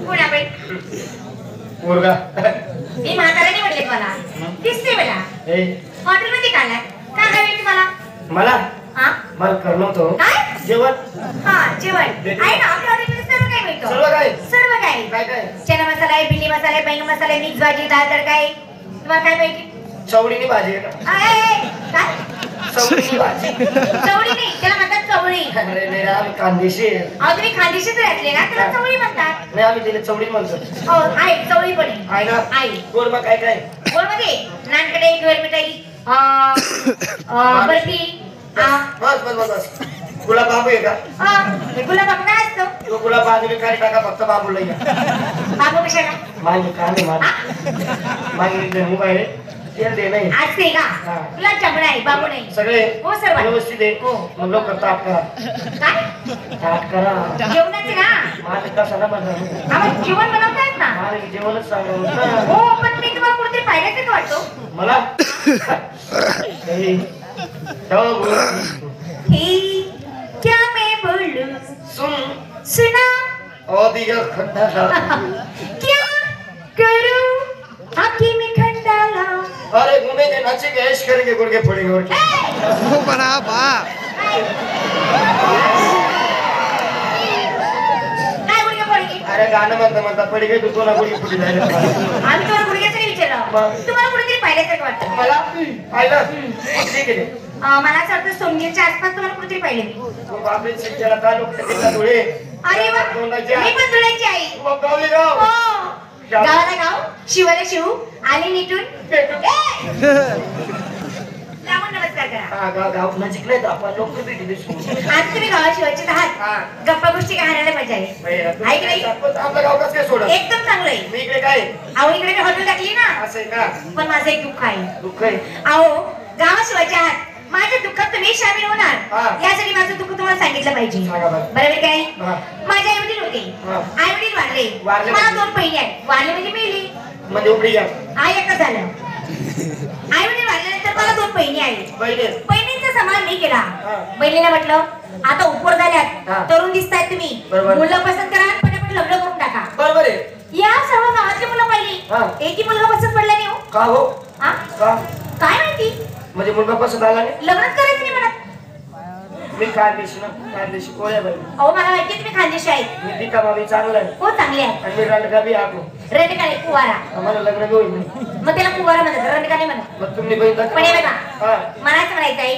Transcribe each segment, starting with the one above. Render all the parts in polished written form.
कोणा बाई पोरगा मी म्हाताऱ्याने म्हटले मला दिसते मला हॉटेल मध्ये काढला काय हवे तुम्हाला मला हा मला करणं होतं काय जेवण हा जेवण आहे ना आपल्या हॉटेलमध्ये सर्व काही मिळतं सर्व काही काय काय चना मसाला आहे भिंडी मसाला आहे बैंगन मसाला आहे मिक्स भाजी दाल तडका आहे तुम्हाला काय पाहिजे चवळीनी भाजी काय चवळीनी भाजी चवळी नाही त्याला म्हणतात चवळी अरे मेरा आम्ही खानदेशी अहो तुम्ही खानदेशीच राहतले ना त्याला चवळी म्हणतात नाही आम्ही तिला चवळी म्हणतो हो आहे चवळी पण आहे आहे ना आहे गोड मग काय काय गोड मध्ये नानकडे घेवर मिठाई बर्फी बस बस बस बस गुलाब बाबू आहे का गुलाब काय असतो तो गुलाब बाजूला काय टाका फक्त बाबूला या बाबू कशाला मागे काने मागे मोबाईल तेल दे नाही आज ते का तुला चमडा आहे बाबू नाही सगळे हो सर्व व्यवस्थित आहे हो मग लवकर ताप करा काय ताप करा जेवणाचे ना माझं कसं ना बनवलं आम्हाला जेवण बनवतायत ना माझं जेवणच सांगलं हो पण मी तुम्हाला कुठेतरी पाहिल्याचं का वाटतो मला क्या मैं बोलूं सुन सुना ओ दिया खड्डा क्या करूं आँखें में खंडाला अरे घूमे के नाचेंगे ऐश करेंगे गुड़के फोड़ेंगे और क्या वो बना बा काय गुडघे फोडीगे अरे गाणं म्हणता पडी गई तू कोणा गुडघे फुटी जायला आम्ही तुम्हाला गुडघ्याचं नाही विचारलं तुम्हाला कुठेतरी पाहिल्याचं वाटतं मला पाहिलं ठीक आहे मला असं वाटतं सोनगीरच्या आसपास तुम्हाला कुठेतरी पाहिले मी बापरे सिंचला तालुक्यातला धुळे अरे वा मी पण धुळ्याची आई मग गावली गाव हो गावाला गाव शिवाला शिव आली निटून लावून नमस्कार करा हा गाव नजीक नाही आपण लोक भेटी दिसू आज तुम्ही गावा शिवायचे आहात गप्पा गोष्टी काय हाणायला मजा आहे ऐक नाही आपलं गाव कसं काय सोडलं एकदम चांगलं आहे मी इकडे काय अहो इकडे मी हॉटेल टाकली ना असं आहे का पण माझं एक दुःख आहे दुःख आहे अहो गावा शिवायचे आहात माझ्या दुःखात तुम्ही सामील होणार यासाठी माझं दुःख तुम्हाला सांगितलं पाहिजे बरोबर काय माझे आई वडील होते आई वडील वारले मला 2 बहिणी आहेत वारले म्हणजे मेली म्हणजे उघडी या आई एकच झालं आई वडील वारल्यानंतर मला 2 बहिणी आहेत बहिणींचा समान मी केला बहिणीला म्हटलं आता उपर झाल्यात तरुण दिसतायत तुम्ही मुलं पसंत करा पटापट लग्न करून टाका बरोबर आहे या सर्व गावातली मुलं पाहिली एकही मुलगा पसंत पडला नाही हो का हो का काय माहिती म्हणजे मुलगा पसंत आला नाही लग्नच करायचं नाही म्हणत मी खानदेशी कोळ्या बाई अहो मला माहिती तुम्ही खानदेशी आहेत मी दिका मावी चांगला आहे हो चांगले आहे आणि मी रणगा बी आको रणकाने कुवारा आम्हाला लग्न बी होईल मग त्याला कुवारा म्हणतात रणकाने म्हणत मग तुम्ही बघितलं पण हे बघा मला असं म्हणायचं आहे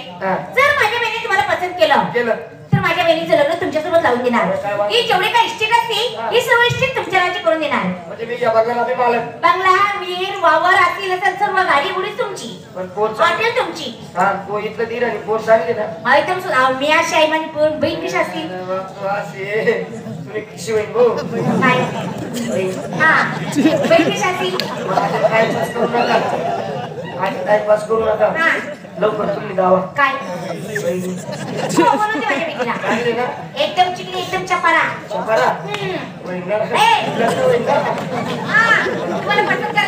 जर माझ्या बहिणी तुम्हाला पसंत केलं तर माझ्या बहिणीचं लग्न तुमच्यासोबत लावून देणार ही जेवढे काही इष्टिक असते ही सर्व इष्टिक तुमच्या राज्य करून देणार म्हणजे मी या बंगला बी मालक बंगला वीर वावर असतील असेल सर्व गाडी गुडी तुमची हॉटेल तुमची हा तो इथलं दीर आणि पोर सांगले ना एकदम मी अशी आई माझी बहीण कशी असतील तुम्ही कशी होईल भाऊ काय हा बहीण कशी असतील टाइमपास करू नका लवकर तुम्ही गावा काय म्हणून माझ्या बहिणीला एकदम चिकली एकदम चपारा चपारा तुम्हाला पसंत